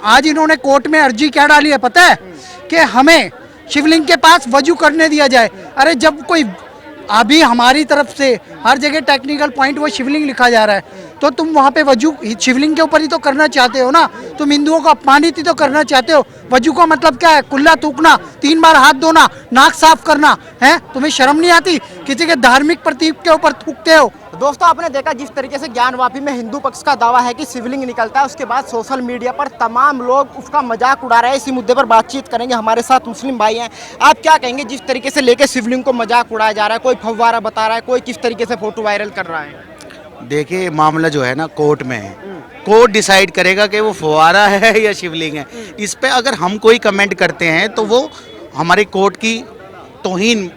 आज इन्होंने कोर्ट में अर्जी क्या डाली है पता है कि हमें शिवलिंग के पास वजू करने दिया जाए। अरे जब कोई अभी हमारी तरफ से हर जगह टेक्निकल पॉइंट वो शिवलिंग लिखा जा रहा है तो तुम वहाँ पे वजू शिवलिंग के ऊपर ही तो करना चाहते हो ना। तुम हिंदुओं को अपमानित ही तो करना चाहते हो। वजू का मतलब क्या है? कुल्ला थूकना, 3 बार हाथ धोना, नाक साफ करना है। तुम्हें शर्म नहीं आती? किसी के धार्मिक प्रतीक के ऊपर थूकते हो। दोस्तों आपने देखा जिस तरीके से ज्ञानवापी में हिंदू पक्ष का दावा है कि शिवलिंग निकलता है, उसके बाद सोशल मीडिया पर तमाम लोग उसका मजाक उड़ा रहे हैं। इसी मुद्दे पर बातचीत करेंगे, हमारे साथ मुस्लिम भाई हैं। आप क्या कहेंगे जिस तरीके से लेके शिवलिंग को मजाक उड़ाया जा रहा है? कोई फव्वारा बता रहा है, कोई किस तरीके से फोटो वायरल कर रहा है। देखिए मामला जो है ना कोर्ट में है। कोर्ट डिसाइड करेगा कि वो फुवारा है या शिवलिंग है। इस पे अगर हम कोई कमेंट करते हैं तो वो हमारे कोर्ट की तौहीन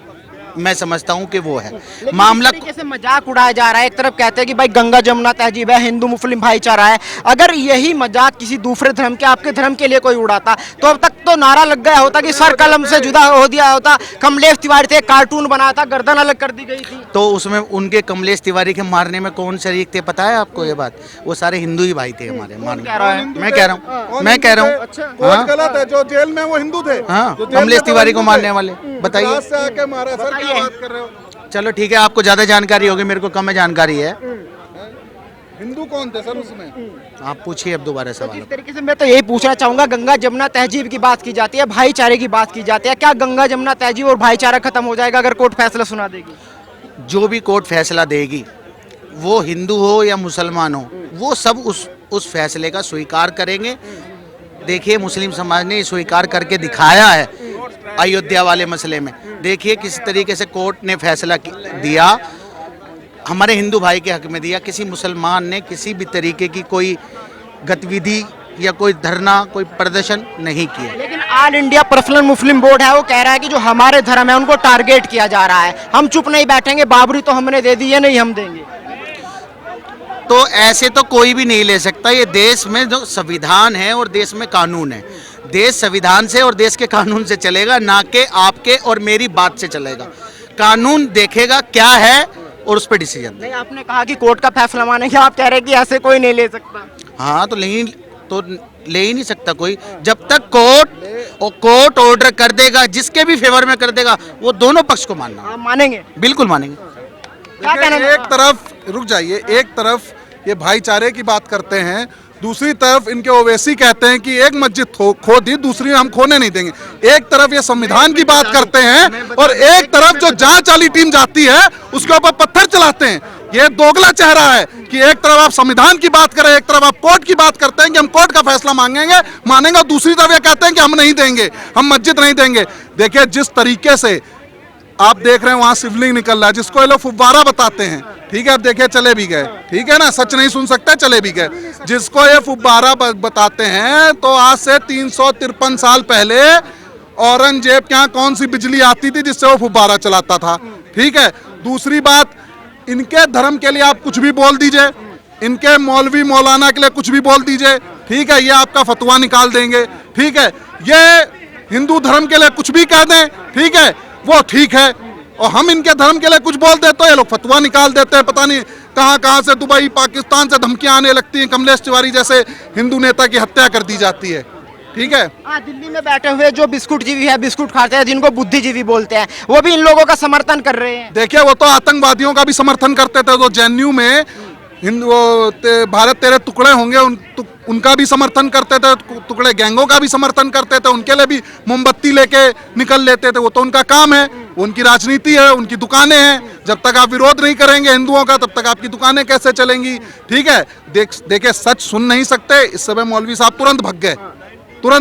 मैं समझता हूँ कि वो है मामला। इस तरीके से मजाक उड़ाया जा रहा है। एक तरफ कहते हैं कि भाई गंगा जमुना तहजीब है, हिंदू मुस्लिम भाईचारा है। अगर यही मजाक किसी दूसरे धर्म के, आपके धर्म के लिए कोई उड़ाता तो अब तक तो नारा लग गया होता कि सर कलम से जुदा हो दिया होता। कमलेश तिवारी थे, कार्टून बनाया था, गर्दन अलग कर दी गई थी। तो उसमें उनके कमलेश तिवारी के मारने में कौन शरीक थे पता है आपको? ये बात वो सारे हिंदू ही भाई थे हमारे मारने। मैं कह रहा हूँ कोर्ट गलत है। जो जेल में वो हिंदू थे। हाँ, कमलेश तिवारी को मारने वाले बताइए। बात कर रहे हो? चलो ठीक है, आपको ज्यादा जानकारी होगी, मेरे को कम है जानकारी है। हिंदू कौन थे सर उसमें? आप पूछिए अब दोबारा सवाल। इस तरीके से मैं तो यही पूछना चाहूंगा, गंगा जमुना तहजीब की बात की जाती है, भाईचारे की बात की जाती है, क्या गंगा जमुना तहजीब और भाईचारा खत्म हो जाएगा अगर कोर्ट फैसला सुना देगी? जो भी कोर्ट फैसला देगी, वो हिंदू हो या मुसलमान हो, वो सब उस फैसले का स्वीकार करेंगे। देखिए मुस्लिम समाज ने स्वीकार करके दिखाया है अयोध्या वाले मसले में। देखिए किस तरीके से कोर्ट ने फैसला दिया, हमारे हिंदू भाई के हक में दिया। किसी मुसलमान ने किसी भी तरीके की कोई गतिविधि या कोई धरना, कोई प्रदर्शन नहीं किया। लेकिन ऑल इंडिया पर्सनल मुस्लिम बोर्ड है, वो कह रहा है कि जो हमारे धर्म है उनको टारगेट किया जा रहा है। हम चुप नहीं बैठेंगे, बाबरी तो हमने दे दी है, नहीं हम देंगे। तो ऐसे तो कोई भी नहीं ले सकता। ये देश में जो संविधान है और देश में कानून है, देश संविधान से और देश के कानून से चलेगा, ना कि आपके और मेरी बात से चलेगा। कानून देखेगा क्या है और उस पर डिसीजन। नहीं, आपने कहा कि कोर्ट का फैसला मानेंगे, आप कह रहे हैं कि ऐसे कोई नहीं ले सकता। हाँ तो ले ही नहीं सकता कोई, जब तक कोर्ट ऑर्डर कर देगा, जिसके भी फेवर में कर देगा, वो दोनों पक्ष को मानना। आप मानेंगे? बिल्कुल मानेंगे। क्या कहना? एक तरफ रुक जाइए, एक तरफ ये भाईचारे की बात करते हैं, दूसरी तरफ इनके ओवैसी कहते हैं कि एक मस्जिद खो दी, दूसरी हम खोने नहीं देंगे। एक तरफ ये संविधान की बात करते हैं और एक तरफ जो जांच वाली टीम जाती है उसके ऊपर पत्थर चलाते हैं। ये दोगला चेहरा है कि एक तरफ आप संविधान की बात करें, एक तरफ आप कोर्ट की बात करते हैं कि हम कोर्ट का फैसला मानेंगे, और दूसरी तरफ ये कहते हैं कि हम नहीं देंगे, हम मस्जिद नहीं देंगे। देखिए जिस तरीके से आप देख रहे हैं वहां शिवलिंग निकल रहा है, जिसको ये लोग फुव्वारा बताते हैं, ठीक है। अब देखिए चले भी गए, ठीक है ना, सच नहीं सुन सकते, चले भी गए। जिसको ये फुव्वारा बताते हैं, तो आज से 353 साल पहले औरंगजेब के यहाँ कौन सी बिजली आती थी जिससे वो फुव्वारा चलाता था, ठीक है। दूसरी बात, इनके धर्म के लिए आप कुछ भी बोल दीजिए, इनके मौलवी मौलाना के लिए कुछ भी बोल दीजिए, ठीक है, ये आपका फतवा निकाल देंगे, ठीक है। ये हिंदू धर्म के लिए कुछ भी कह दें, ठीक है, वो ठीक है। और हम इनके धर्म के लिए कुछ बोल देते तो ये लोग फतवा निकाल देते हैं। पता नहीं कहां से, दुबई पाकिस्तान से धमकियां आने लगती हैं, कमलेश तिवारी जैसे हिंदू नेता की हत्या कर दी जाती है, ठीक है। दिल्ली में बैठे हुए जो बिस्कुट जीवी है, बिस्कुट खाते हैं, जिनको बुद्धिजीवी बोलते हैं, वो भी इन लोगों का समर्थन कर रहे हैं। देखिए वो तो आतंकवादियों का भी समर्थन करते थे। तो जेएनयू में भारत तेरे टुकड़े होंगे उनका भी समर्थन करते थे, टुकड़े गैंगों का भी समर्थन करते थे, उनके लिए भी मोमबत्ती लेके निकल लेते थे। वो तो उनका काम है, उनकी राजनीति है, उनकी दुकानें हैं। जब तक आप विरोध नहीं करेंगे हिंदुओं का, तब तक आपकी दुकानें कैसे चलेंगी, ठीक है। देखिए सच सुन नहीं सकते, इस समय मौलवी साहब तुरंत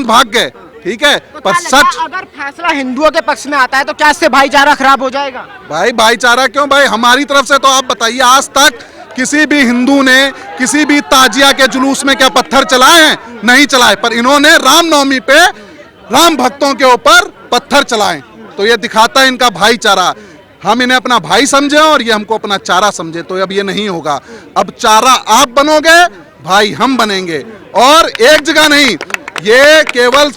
भाग गए, ठीक है। पर सच, अगर फैसला हिंदुओं के पक्ष में आता है तो क्या इससे भाईचारा खराब हो जाएगा? भाई भाईचारा क्यों भाई, हमारी तरफ से तो आप बताइए, आज तक किसी भी हिंदू ने किसी भी ताजिया के जुलूस में क्या पत्थर चलाए हैं? नहीं चलाए। पर इन्होंने रामनवमी पे राम भक्तों के ऊपर पत्थर चलाए, तो ये दिखाता है इनका भाईचारा। हम इन्हें अपना भाई समझे और ये हमको अपना चारा समझे, तो अब ये नहीं होगा। अब चारा आप बनोगे, भाई हम बनेंगे। और एक जगह नहीं, ये केवल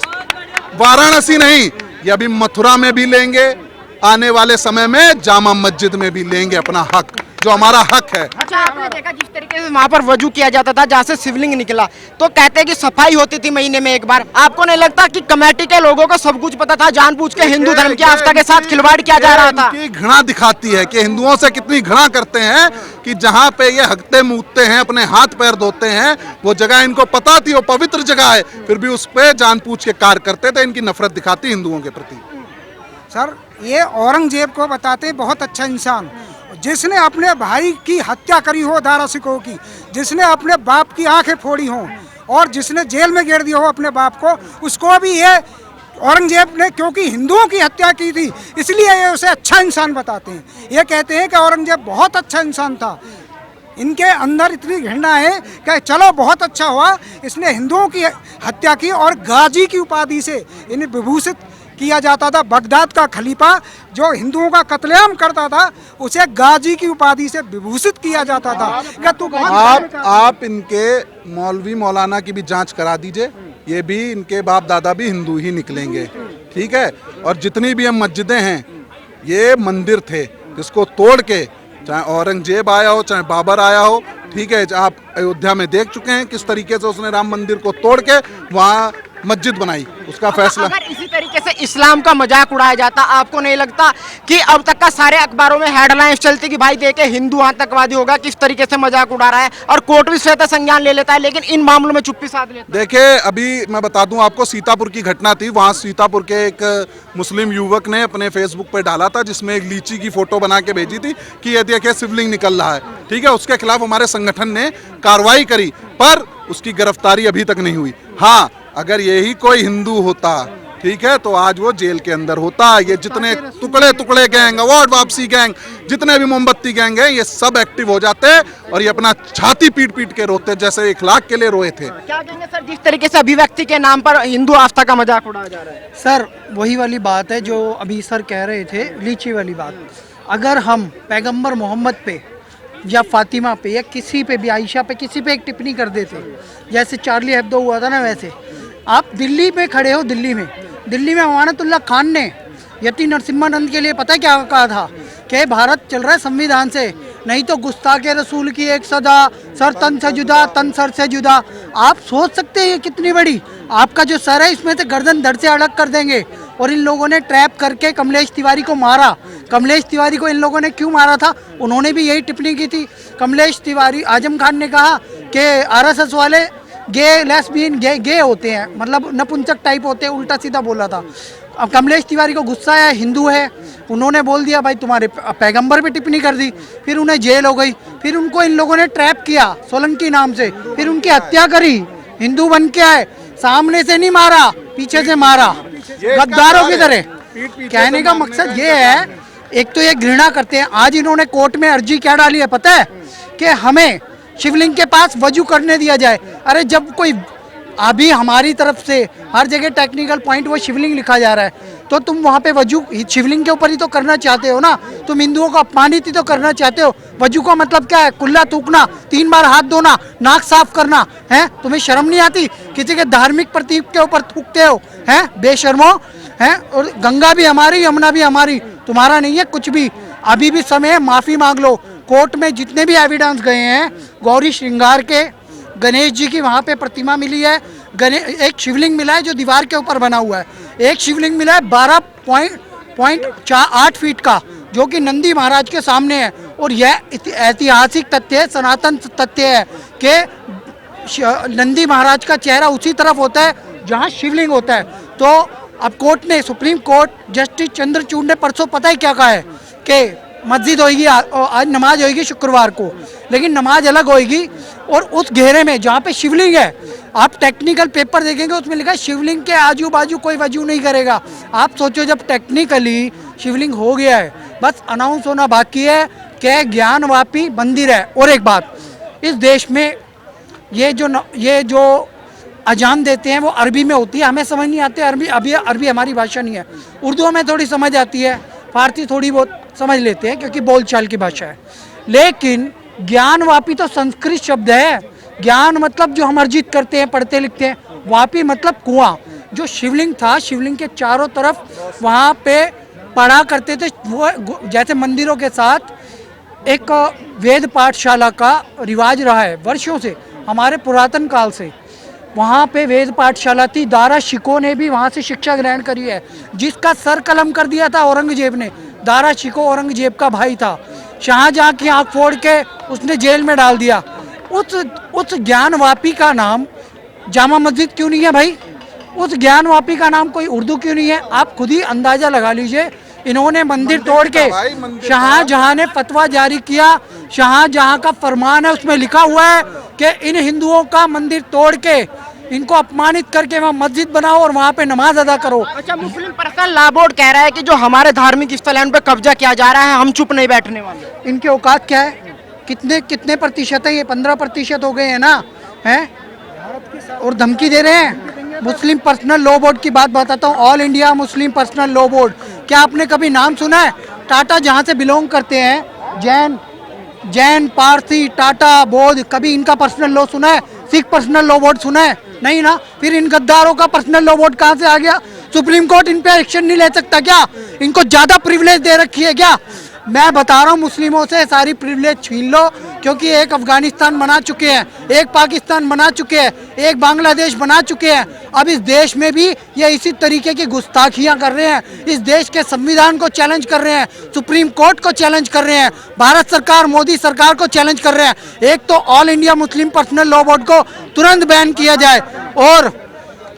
वाराणसी नहीं, ये अभी मथुरा में भी लेंगे, आने वाले समय में जामा मस्जिद में भी लेंगे अपना हक। जो हमारा हक है। अच्छा, आपने देखा जिस तरीके से वहाँ पर वजू किया जाता था, जहाँ से शिवलिंग निकला, तो कहते हैं कि सफाई होती थी महीने में एक बार। आपको नहीं लगता कि कमेटी के लोगों को सब कुछ पता था, जानबूझ के हिंदू धर्म की आस्था के साथ खिलवाड़ किया जा रहा था? इनकी घृणा दिखाती है कि हिंदुओं से कितनी घृणा करते हैं, कि जहाँ पे ये हकते मूतते हैं, अपने हाथ पैर धोते हैं, वो जगह इनको पता थी वो पवित्र जगह है, फिर भी उस पे जानबूझ के कार्य करते थे। इनकी नफरत दिखाती हिंदुओं के प्रति। सर, ये औरंगजेब को बताते बहुत अच्छा इंसान, जिसने अपने भाई की हत्या करी हो, दारा सिकोह की, जिसने अपने बाप की आंखें फोड़ी हो और जिसने जेल में गिर दिया हो अपने बाप को, उसको भी ये औरंगजेब ने, क्योंकि हिंदुओं की हत्या की थी, इसलिए ये उसे अच्छा इंसान बताते हैं। ये कहते हैं कि औरंगजेब बहुत अच्छा इंसान था। इनके अंदर इतनी घृणा है कि चलो बहुत अच्छा हुआ इसने हिंदुओं की हत्या की, और गाजी की उपाधि से इन्हें विभूषित किया जाता था। बगदाद का खलीफा जो हिंदुओं का कत्लेआम करता था, उसे गाजी की उपाधि से विभूषित किया जाता था कि तू बहुत आप इनके मौलवी मौलाना की भी जांच करा दीजिए, ये भी इनके बाप दादा भी हिंदू ही निकलेंगे, ठीक है। और जितनी भी हम मस्जिदें हैं, ये मंदिर थे जिसको तोड़ के, चाहे औरंगजेब आया हो चाहे बाबर आया हो, ठीक है, आप अयोध्या में देख चुके हैं किस तरीके से उसने राम मंदिर को तोड़ के वहाँ मस्जिद बनाई, उसका फैसला। अगर इसी तरीके से इस्लाम का मजाक उड़ाया जाता, आपको नहीं लगता कि अब तक का सारे अखबारों में हेडलाइंस चलती कि भाई देखे हिंदू आतंकवादी होगा, किस तरीके से मजाक उड़ा रहा है, और कोर्ट भी स्वतः संज्ञान ले लेता है, लेकिन इन मामलों में चुप्पी साध लेता है? देखिए, अभी मैं बता दूं आपको, सीतापुर की घटना थी। वहाँ सीतापुर के एक मुस्लिम युवक ने अपने फेसबुक पे डाला था, जिसमें एक लीची की फोटो बना के भेजी थी कि ये देखिए शिवलिंग निकल रहा है, ठीक है। उसके खिलाफ हमारे संगठन ने कार्रवाई करी, पर उसकी गिरफ्तारी अभी तक नहीं हुई। हाँ, अगर यही कोई हिंदू होता, ठीक है, तो आज वो जेल के अंदर होता। ये जितने टुकड़े टुकड़े गैंग, अवार्ड वापसी गैंग, जितने भी मोमबत्ती गैंग है, ये सब एक्टिव हो जाते और ये अपना छाती पीट पीट के रोते, जैसे 1 लाख के लिए रोए थे। क्या कहेंगे सर, जिस तरीके से अभिव्यक्ति के नाम पर हिंदू आस्था का मजाक उड़ाया जा रहा है? सर, वही वाली बात है जो अभी सर कह रहे थे, लीची वाली बात। अगर हम पैगंबर मोहम्मद पे या फातिमा पे या किसी पे भी, आयशा पे, किसी पे एक टिप्पणी कर देते, जैसे चार्ली हेब्दो हुआ था ना, वैसे आप दिल्ली में खड़े हो, दिल्ली में अमानतुल्लाह खान ने यति नरसिम्हानंद के लिए पता है क्या कहा था कि भारत चल रहा है संविधान से, नहीं तो गुस्ताखे रसूल की एक सदा, सर तन से जुदा, तन सर से जुदा। आप सोच सकते हैं ये कितनी बड़ी, आपका जो सर है इसमें से गर्दन धड़ से अलग कर देंगे। और इन लोगों ने ट्रैप करके कमलेश तिवारी को मारा। कमलेश तिवारी को इन लोगों ने क्यों मारा था? उन्होंने भी यही टिप्पणी की थी। कमलेश तिवारी, आजम खान ने कहा कि आरएसएस वाले गे लेस्बियन गे होते हैं, मतलब नपुंसक टाइप होते हैं, उल्टा सीधा बोला था। अब कमलेश तिवारी को गुस्सा आया, हिंदू है, उन्होंने बोल दिया भाई तुम्हारे पैगंबर पे टिप्पणी कर दी, फिर उन्हें जेल हो गई। फिर उनको इन लोगों ने ट्रैप किया सोलंकी नाम से, फिर उनकी हत्या करी। हिंदू बन के आए, सामने से नहीं मारा, पीछे से मारा, गद्दारों की तरह। कहने का मकसद ये है, एक तो ये घृणा करते हैं। आज इन्होंने कोर्ट में अर्जी क्या डाली है पता है? कि हमें शिवलिंग के पास वजू करने दिया जाए। अरे जब कोई, अभी हमारी तरफ से हर जगह टेक्निकल पॉइंट वो शिवलिंग लिखा जा रहा है, तो तुम वहाँ पे वजू शिवलिंग के ऊपर ही तो करना चाहते हो ना। तुम हिंदुओं को अपमानित ही तो करना चाहते हो। वजू का मतलब क्या है? कुल्ला थूकना, 3 बार हाथ धोना, नाक साफ करना है। तुम्हें शर्म नहीं आती? किसी के धार्मिक प्रतीक के ऊपर थूकते हो, हैं बेशर्मो हैं। और गंगा भी हमारी, यमुना भी हमारी, तुम्हारा नहीं है कुछ भी। अभी भी समय है, माफी मांग लो। कोर्ट में जितने भी एविडेंस गए हैं, गौरी श्रृंगार के, गणेश जी की वहाँ पे प्रतिमा मिली है, एक शिवलिंग मिला है जो दीवार के ऊपर बना हुआ है, एक शिवलिंग मिला है 12.8 फीट का, जो कि नंदी महाराज के सामने है। और यह ऐतिहासिक तथ्य है, सनातन तथ्य है कि नंदी महाराज का चेहरा उसी तरफ होता है जहाँ शिवलिंग होता है। तो अब कोर्ट ने, सुप्रीम कोर्ट, जस्टिस चंद्रचूड़ ने परसों पता है क्या कहा है कि मस्जिद होगी, आज नमाज होगी शुक्रवार को, लेकिन नमाज अलग होगी। और उस घेरे में जहाँ पे शिवलिंग है, आप टेक्निकल पेपर देखेंगे उसमें लिखा है शिवलिंग के आजू बाजू कोई वजू नहीं करेगा। आप सोचो, जब टेक्निकली शिवलिंग हो गया है, बस अनाउंस होना बाकी है कि ज्ञानवापी मंदिर है। और एक बात, इस देश में ये जो अजान देते हैं वो अरबी में होती है, हमें समझ नहीं आती। अरबी हमारी भाषा नहीं है। उर्दू में थोड़ी समझ आती है, फारसी थोड़ी बहुत समझ लेते हैं क्योंकि बोलचाल की भाषा है। लेकिन ज्ञानवापी तो संस्कृत शब्द है। ज्ञान मतलब जो हम अर्जित करते हैं, पढ़ते लिखते हैं, वापी मतलब कुआं। जो शिवलिंग था, शिवलिंग के चारों तरफ वहाँ पे पढ़ा करते थे वो, जैसे मंदिरों के साथ एक वेद पाठशाला का रिवाज रहा है वर्षों से, हमारे पुरातन काल से। वहाँ पे वेद पाठशाला थी, दारा शिकोह ने भी वहाँ से शिक्षा ग्रहण करी है, जिसका सर कलम कर दिया था औरंगजेब ने। दारा शिकोह औरंगजेब का भाई था, शाहजहाँ की आँख फोड़ के उसने जेल में डाल दिया। उस ज्ञानवापी का नाम जामा मस्जिद क्यों नहीं है भाई? उस ज्ञानवापी का नाम कोई उर्दू क्यों नहीं है? आप खुद ही अंदाजा लगा लीजिए। इन्होंने मंदिर तोड़ के, शाहजहाँ ने फतवा जारी किया, शाहजहाँ का फरमान है, उसमें लिखा हुआ है कि इन हिंदुओं का मंदिर तोड़ के, इनको अपमानित करके वहाँ मस्जिद बनाओ और वहाँ पे नमाज अदा करो। अच्छा, मुस्लिम पर्सनल लॉ बोर्ड कह रहा है कि जो हमारे धार्मिक स्थल है उन पर कब्जा किया जा रहा है, हम चुप नहीं बैठने वाले। इनके औकात क्या है? कितने प्रतिशत है? ये 15% हो गए हैं ना, हैं? और धमकी दे रहे हैं। मुस्लिम पर्सनल लॉ बोर्ड की बात बताता हूँ, all India Muslim personal law board. क्या आपने कभी नाम सुना है? टाटा जहाँ से बिलोंग करते हैं, जैन, पारसी, टाटा, बौद्ध, कभी इनका पर्सनल लॉ सुना है? सिख पर्सनल लॉ बोर्ड सुना है? नहीं ना। फिर इन गद्दारों का पर्सनल लॉ बोर्ड कहाँ से आ गया? सुप्रीम कोर्ट इन पे एक्शन नहीं ले सकता क्या? इनको ज्यादा प्रिविलेज दे रखी है क्या? मैं बता रहा हूँ, मुस्लिमों से सारी प्रिविलेज छीन लो, क्योंकि एक अफगानिस्तान बना चुके हैं, एक पाकिस्तान बना चुके हैं, एक बांग्लादेश बना चुके हैं। अब इस देश में भी ये इसी तरीके की गुस्ताखियां कर रहे हैं, इस देश के संविधान को चैलेंज कर रहे हैं, सुप्रीम कोर्ट को चैलेंज कर रहे हैं, भारत सरकार, मोदी सरकार को चैलेंज कर रहे हैं। एक तो all India Muslim personal law board को तुरंत बैन किया जाए, और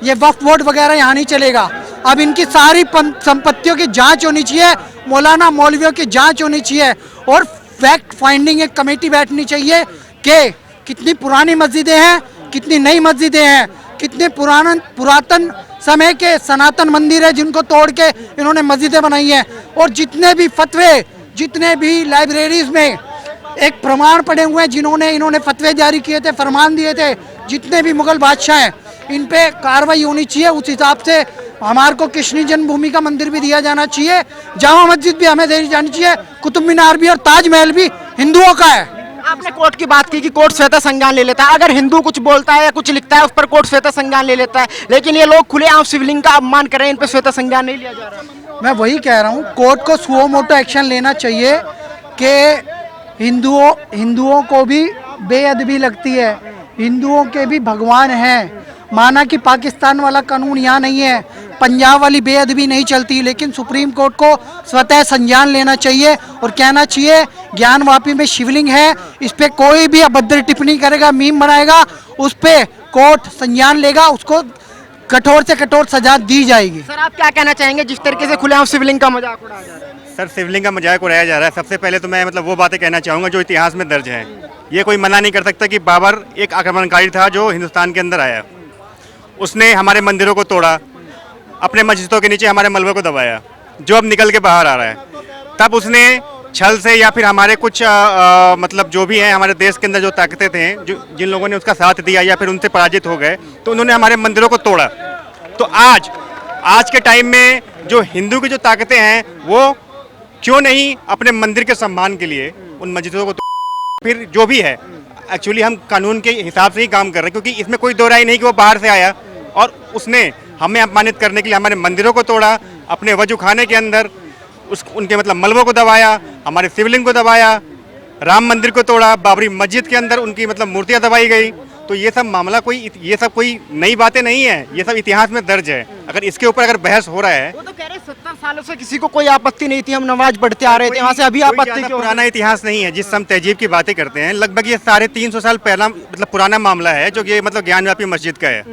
ये वक्फ बोर्ड वगैरह यहाँ नहीं चलेगा। अब इनकी सारी संपत्तियों की जांच होनी चाहिए, मौलाना मौलवियों की जांच होनी चाहिए, और फैक्ट फाइंडिंग एक कमेटी बैठनी चाहिए कि कितनी पुरानी मस्जिदें हैं, कितनी नई मस्जिदें हैं, कितने पुरातन समय के सनातन मंदिर है जिनको तोड़ के इन्होंने मस्जिदें बनाई हैं, और जितने भी फतवे, जितने भी लाइब्रेरीज में एक प्रमाण पड़े हुए हैं जिन्होंने इन्होंने फतवे जारी किए थे, फरमान दिए थे, जितने भी मुगल बादशाह हैं, इन पे कार्रवाई होनी चाहिए। उस हिसाब से हमारे को कृष्ण जन्मभूमि का मंदिर भी दिया जाना चाहिए, जामा मस्जिद भी हमें दी जानी चाहिए, कुतुब मीनार भी और ताजमहल भी हिंदुओं का है। आपने कोर्ट की बात की कि कोर्ट स्वतः संज्ञान ले लेता है, अगर हिंदू कुछ बोलता है या कुछ लिखता है उस पर कोर्ट स्वतः संज्ञान ले लेता है, लेकिन ये लोग खुलेआम शिवलिंग का अपमान कर रहे हैं, इन पर स्वतः संज्ञान नहीं लिया जा रहा। मैं वही कह रहा हूँ, कोर्ट को सुओ मोटो एक्शन लेना चाहिए कि हिंदुओं को भी बेअदबी लगती है, हिंदुओं के भी भगवान हैं। माना कि पाकिस्तान वाला कानून यहाँ नहीं है, पंजाब वाली बेअदबी नहीं चलती, लेकिन सुप्रीम कोर्ट को स्वतः संज्ञान लेना चाहिए और कहना चाहिए ज्ञानवापी में शिवलिंग है, इस पे कोई भी अभद्र टिप्पणी करेगा, मीम बनाएगा, उस पे कोर्ट संज्ञान लेगा, उसको कठोर से कठोर सजा दी जाएगी। सर, आप क्या कहना चाहेंगे जिस तरीके से खुलेआम शिवलिंग का मजाक उड़ाया जा रहा है? सर, शिवलिंग का मजाक उड़ाया जा रहा है। सबसे पहले तो मैं वो बातें कहना चाहूँगा जो इतिहास में दर्ज है। ये कोई मना नहीं कर सकता कि बाबर एक आक्रमणकारी था जो हिंदुस्तान के अंदर आया, उसने हमारे मंदिरों को तोड़ा, अपने मस्जिदों के नीचे हमारे मलबे को दबाया, जो अब निकल के बाहर आ रहा है। तब उसने छल से या फिर हमारे कुछ मतलब जो भी है हमारे देश के अंदर जो ताकतें थे, जो जिन लोगों ने उसका साथ दिया या फिर उनसे पराजित हो गए, तो उन्होंने हमारे मंदिरों को तोड़ा। तो आज के टाइम में जो हिंदू की जो ताकतें हैं वो क्यों नहीं अपने मंदिर के सम्मान के लिए उन मस्जिदों को फिर जो भी है, एक्चुअली हम कानून के हिसाब से ही काम कर रहे हैं, क्योंकि इसमें कोई दो राय नहीं कि वो बाहर से आया और उसने हमें अपमानित करने के लिए हमारे मंदिरों को तोड़ा, अपने वजू खाने के अंदर उनके मतलब मलबों को दबाया, हमारे शिवलिंग को दबाया, राम मंदिर को तोड़ा, बाबरी मस्जिद के अंदर उनकी मतलब मूर्तियां दबाई गई। तो ये सब मामला ये सब कोई नई बातें नहीं है, ये सब इतिहास में दर्ज है। अगर इसके ऊपर अगर बहस हो रहा है, वो तो कह रहे 70 सालों से किसी को कोई आपत्ति नहीं थी, हम नमाज पढ़ते आ रहे थे, वहाँ से अभी आपत्ति क्यों? पुराना इतिहास नहीं है जिस हम तहजीब की बातें करते हैं। लगभग ये 350 साल पहला मतलब पुराना मामला है जो कि मतलब ज्ञानवापी मस्जिद का है।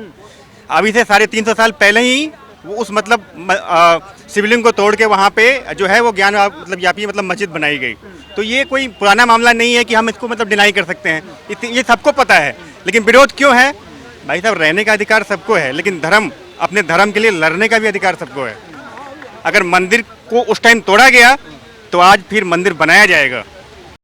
अभी से 350 साल पहले ही वो उस मतलब शिवलिंग को तोड़ के वहाँ पे जो है वो ज्ञान मतलब यापी मतलब मस्जिद बनाई गई। तो ये कोई पुराना मामला नहीं है कि हम इसको मतलब डिनाई कर सकते हैं, ये सबको पता है। लेकिन विरोध क्यों है भाई साहब? रहने का अधिकार सबको है, लेकिन अपने धर्म के लिए लड़ने का भी अधिकार सबको है। अगर मंदिर को उस टाइम तोड़ा गया तो आज फिर मंदिर बनाया जाएगा।